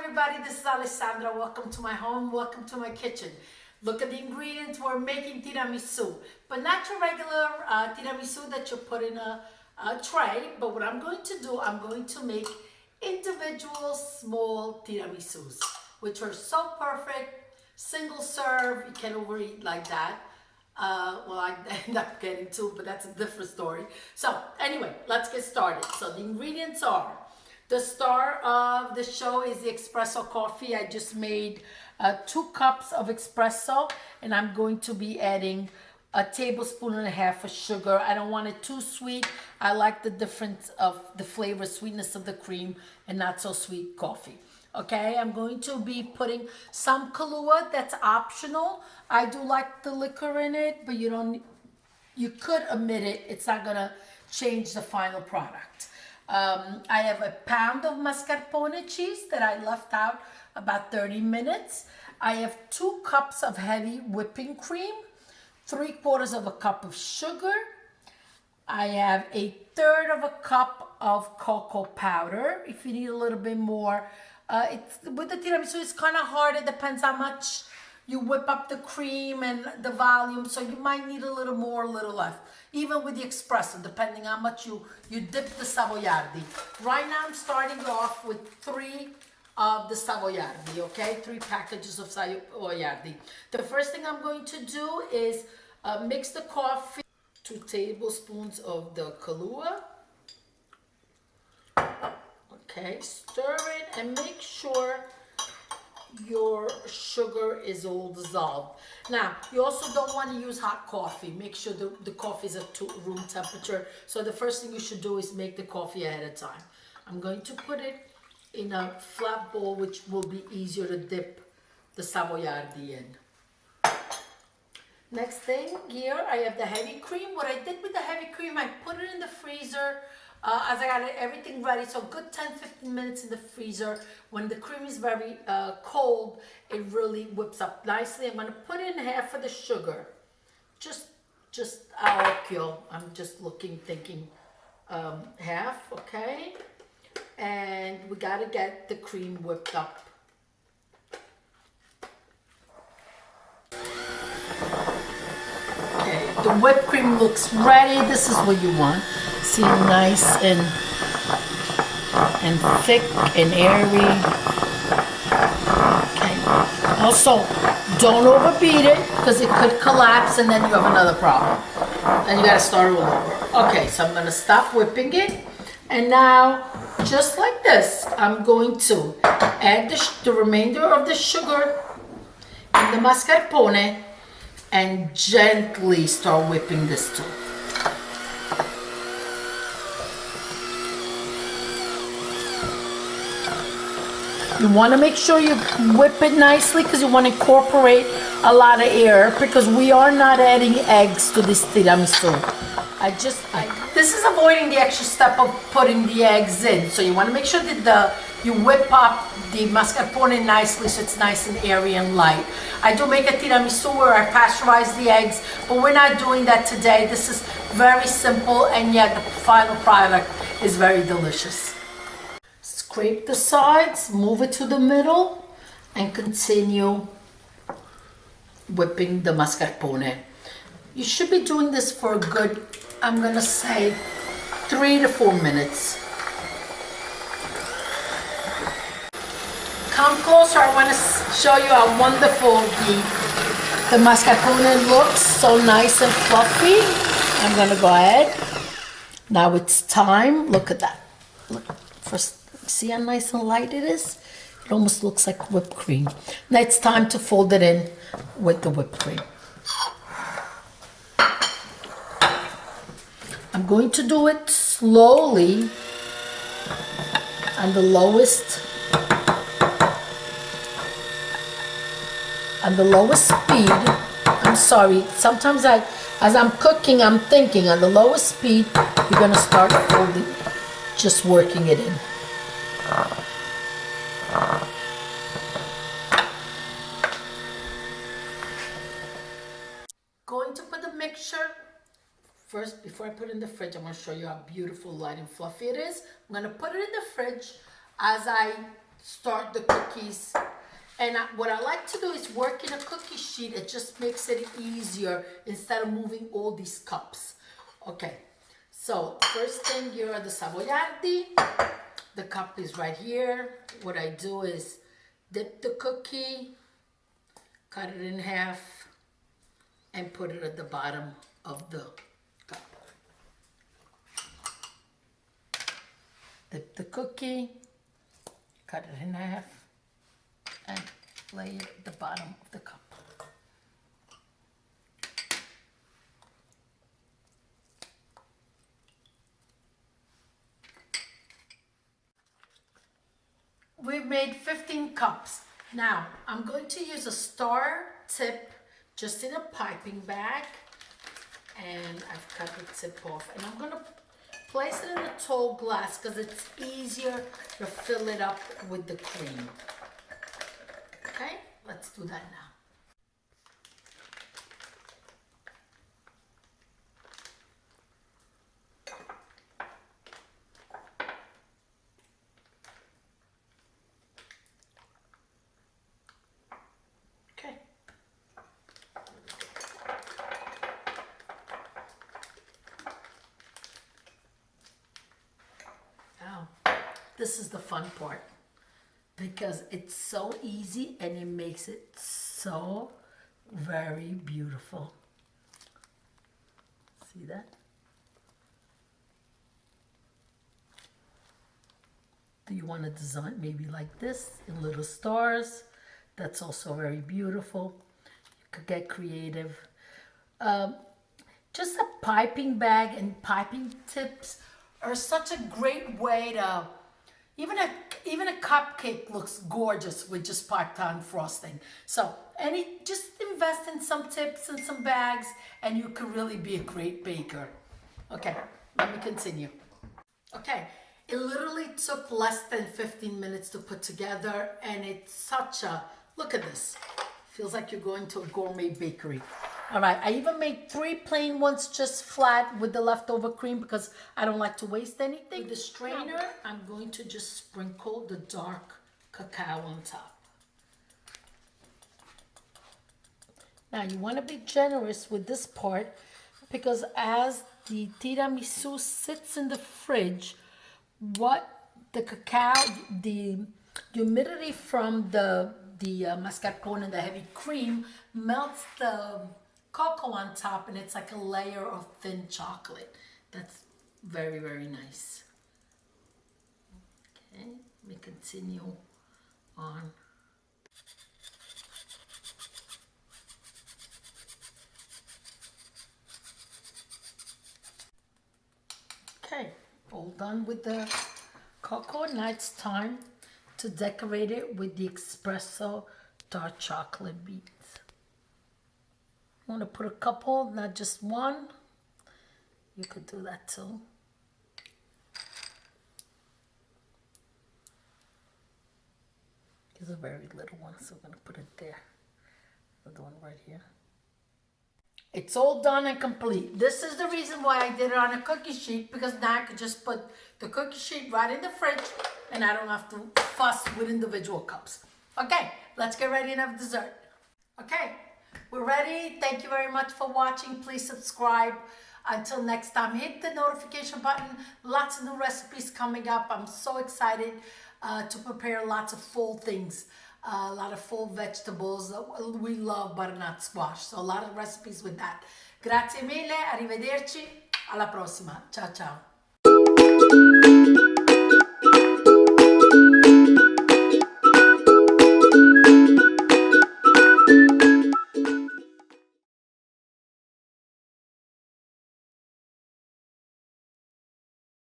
everybody, this is Alessandra. Welcome to my home, welcome to my kitchen. Look at the ingredients. We're making tiramisu, but not your regular tiramisu that you put in a tray. But what I'm going to do, I'm going to make individual small tiramisus, which are so perfect, single serve, you can't overeat like that. Well, I end up getting two, but that's a different story. So anyway, let's get started. So the ingredients are, the star of the show is the espresso coffee. I just made 2 cups of espresso, and I'm going to be adding a tablespoon and a half of sugar. I don't want it too sweet. I like the difference of the flavor, sweetness of the cream, and not so sweet coffee. Okay, I'm going to be putting some Kahlua. That's optional. I do like the liquor in it, but you could omit it. It's not gonna change the final product. I have a pound of mascarpone cheese that I left out about 30 minutes. I have 2 cups of heavy whipping cream, 3/4 of a cup of sugar. I have 1/3 of a cup of cocoa powder. If you need a little bit more, with the tiramisu, it's kind of hard. It depends how much you whip up the cream and the volume, so you might need a little more, a little less. Even with the espresso, depending how much you dip the Savoiardi. Right now, I'm starting off with 3 of the Savoiardi, okay? 3 packages of Savoiardi. The first thing I'm going to do is mix the coffee, 2 tablespoons of the Kahlua. Okay, stir it and make sure your sugar is all dissolved. Now, you also don't want to use hot coffee. Make sure the coffee is at room temperature. So the first thing you should do is make the coffee ahead of time. I'm going to put it in a flat bowl, which will be easier to dip the Savoiardi in. Next thing here, I have the heavy cream. What I did with the heavy cream, I put it in the freezer as I got everything ready. So good 10-15 minutes in the freezer. When the cream is very cold, it really whips up nicely. I'm going to put in half of the sugar. Just a occhio. I'm just looking, thinking half, okay? And we got to get the cream whipped up. Okay, the whipped cream looks ready. This is what you want. See, nice and thick and airy. Okay. Also, don't overbeat it because it could collapse and then you have another problem. Then you gotta start all over. Okay, so I'm gonna stop whipping it, and now, just like this, I'm going to add the remainder of the sugar and the mascarpone and gently start whipping this too. You want to make sure you whip it nicely because you want to incorporate a lot of air, because we are not adding eggs to this tiramisu. This is avoiding the extra step of putting the eggs in. So you want to make sure that you whip up the mascarpone nicely so it's nice and airy and light. I do make a tiramisu where I pasteurize the eggs, but we're not doing that today. This is very simple, and yet the final product is very delicious. Scrape the sides, move it to the middle, and continue whipping the mascarpone. You should be doing this for a good, I'm gonna say, 3 to 4 minutes. Come closer, I want to show you how wonderful the mascarpone looks, so nice and fluffy. I'm gonna go ahead. Now it's time, look at that. Look, first, see how nice and light it is? It almost looks like whipped cream. Now it's time to fold it in with the whipped cream. I'm going to do it slowly on the lowest speed. I'm sorry, sometimes as I'm cooking, I'm thinking on the lowest speed, you're gonna start folding, just working it in. Going to put the mixture first. Before I put it in the fridge, I'm going to show you how beautiful, light and fluffy it is. I'm going to put it in the fridge as I start the cookies. And what I like to do is work in a cookie sheet. It just makes it easier instead of moving all these cups. Okay, so first thing, here are the Savoiardi. The cup is right here. What I do is dip the cookie, cut it in half, and put it at the bottom of the cup. Dip the cookie, cut it in half, and lay it at the bottom of the cup. We've made 15 cups. Now, I'm going to use a star tip just in a piping bag. And I've cut the tip off. And I'm going to place it in a tall glass because it's easier to fill it up with the cream. Okay, let's do that now. This is the fun part because it's so easy and it makes it so very beautiful. See that? Do you want to design maybe like this in little stars? That's also very beautiful. You could get creative. Just a piping bag and piping tips are such a great way to, even a cupcake looks gorgeous with just piped on frosting. So just invest in some tips and some bags and you can really be a great baker. Okay, let me continue. Okay, it literally took less than 15 minutes to put together and it's such a, look at this. Feels like you're going to a gourmet bakery. All right, I even made 3 plain ones just flat with the leftover cream because I don't like to waste anything. With the strainer, I'm going to just sprinkle the dark cacao on top. Now you want to be generous with this part because as the tiramisu sits in the fridge, what the cacao, the humidity from the mascarpone and the heavy cream melts the cocoa on top and it's like a layer of thin chocolate. That's very, very nice. Okay, let me continue on. Okay, all done with the cocoa. Now it's time to decorate it with the espresso dark chocolate beads. You want to put a couple, not just one. You could do that too. Here's a very little one, so we're going to put it there. The one right here. It's all done and complete. This is the reason why I did it on a cookie sheet, because now I could just put the cookie sheet right in the fridge and I don't have to fuss with individual cups. Okay, let's get ready and have dessert. Okay, we're ready. Thank you very much for watching. Please subscribe. Until next time, hit the notification button. Lots of new recipes coming up. I'm so excited to prepare lots of full things. A lot of full vegetables. We love butternut squash. So a lot of recipes with that. Grazie mille. Arrivederci. Alla prossima. Ciao, ciao.